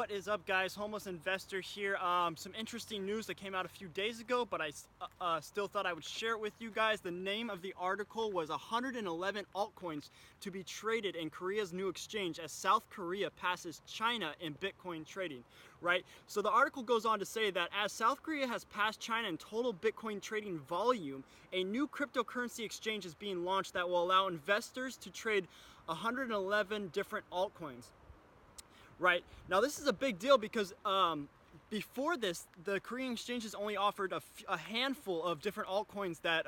What is up, guys? Homeless investor here. Some interesting news that came out a few days ago, but I still thought I would share it with you guys. The name of the article was 111 altcoins to be traded in Korea's new exchange as South Korea passes China in Bitcoin trading, right? So the article goes on to say that as South Korea has passed China in total Bitcoin trading volume, a new cryptocurrency exchange is being launched that will allow investors to trade 111 different altcoins. Right, now this is a big deal because before this, the Korean exchanges only offered a handful of different altcoins that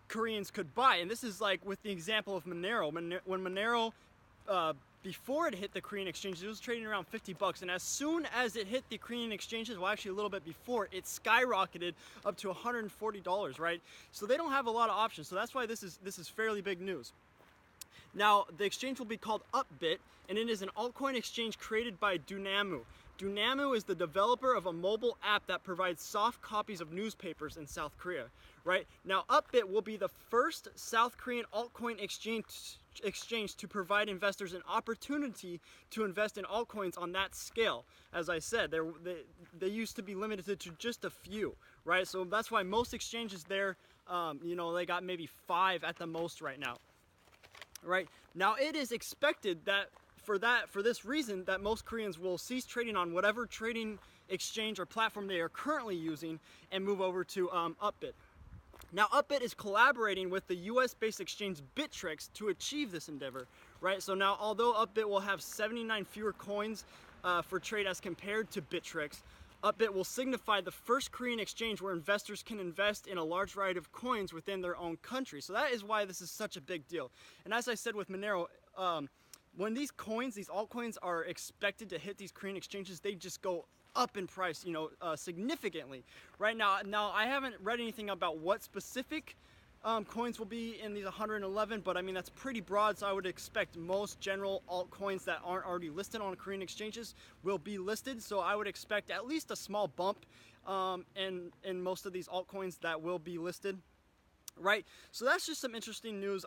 Koreans could buy. And this is like with the example of Monero. When Monero, before it hit the Korean exchanges, it was trading around 50 bucks. And as soon as it hit the Korean exchanges, well, actually a little bit before, it skyrocketed up to $140, right? So they don't have a lot of options. So that's why this is fairly big news. Now, the exchange will be called Upbit, and it is an altcoin exchange created by Dunamu. Dunamu is the developer of a mobile app that provides soft copies of newspapers in South Korea, right? Now, Upbit will be the first South Korean altcoin exchange to provide investors an opportunity to invest in altcoins on that scale. As I said, they used to be limited to just a few, right? So that's why most exchanges there, they got maybe 5 at the most right now. Right now, it is expected that for this reason that most Koreans will cease trading on whatever trading exchange or platform they are currently using and move over to Upbit. Now, Upbit is collaborating with the US-based exchange Bittrex to achieve this endeavor. Right. So now, although Upbit will have 79 fewer coins for trade as compared to Bittrex, Upbit will signify the first Korean exchange where investors can invest in a large variety of coins within their own country. So that is why this is such a big deal. And as I said with Monero, when these altcoins are expected to hit these Korean exchanges, they just go up in price, significantly. Right now, I haven't read anything about what specific coins will be in these 111, but I mean, that's pretty broad, so I would expect most general altcoins that aren't already listed on Korean exchanges will be listed. So I would expect at least a small bump in most of these altcoins that will be listed, right? So that's just some interesting news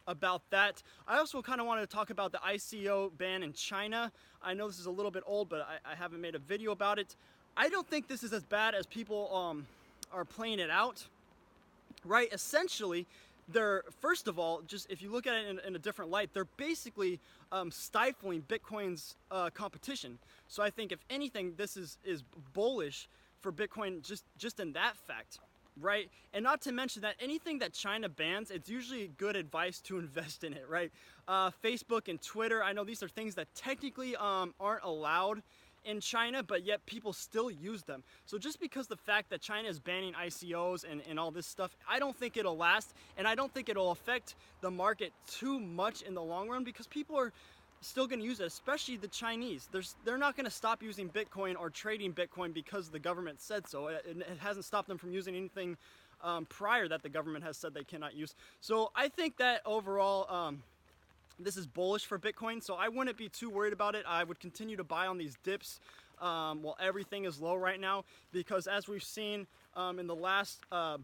about that. I also kind of wanted to talk about the ICO ban in China. I know this is a little bit old, but I haven't made a video about it. I don't think this is as bad as people are playing it out. Right, essentially, first of all, just if you look at it in a different light, they're basically stifling Bitcoin's competition. So I think if anything, this is bullish for Bitcoin just in that fact, right? And not to mention that anything that China bans, it's usually good advice to invest in it, right? Facebook and Twitter, I know these are things that technically aren't allowed in China, but yet people still use them. So just because the fact that China is banning ICOs and all this stuff, I don't think it'll last, and I don't think it'll affect the market too much in the long run, because people are still going to use it, especially the Chinese. They're not going to stop using Bitcoin or trading Bitcoin because the government said so. It hasn't stopped them from using anything prior that the government has said they cannot use. So I think that overall, this is bullish for Bitcoin, so I wouldn't be too worried about it. I would continue to buy on these dips while everything is low right now, because as we've seen in the last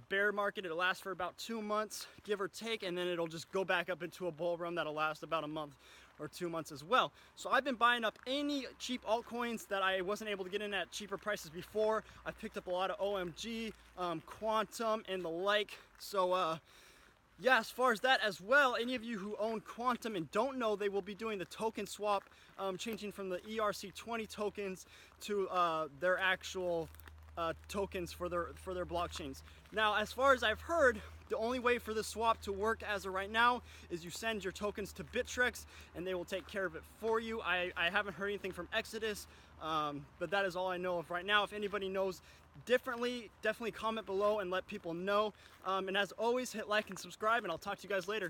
bear market, it'll last for about 2 months, give or take, and then it'll just go back up into a bull run that'll last about a month or 2 months as well. So I've been buying up any cheap altcoins that I wasn't able to get in at cheaper prices before. I've picked up a lot of OMG, Quantum, and the like. So yeah, as far as that as well, any of you who own Quantum and don't know, they will be doing the token swap, changing from the ERC20 tokens to their actual tokens for their blockchains. Now, as far as I've heard, the only way for this swap to work as of right now is you send your tokens to Bittrex and they will take care of it for you. I haven't heard anything from Exodus, but that is all I know of right now. If anybody knows differently, definitely comment below and let people know. And as always, hit like and subscribe, and I'll talk to you guys later.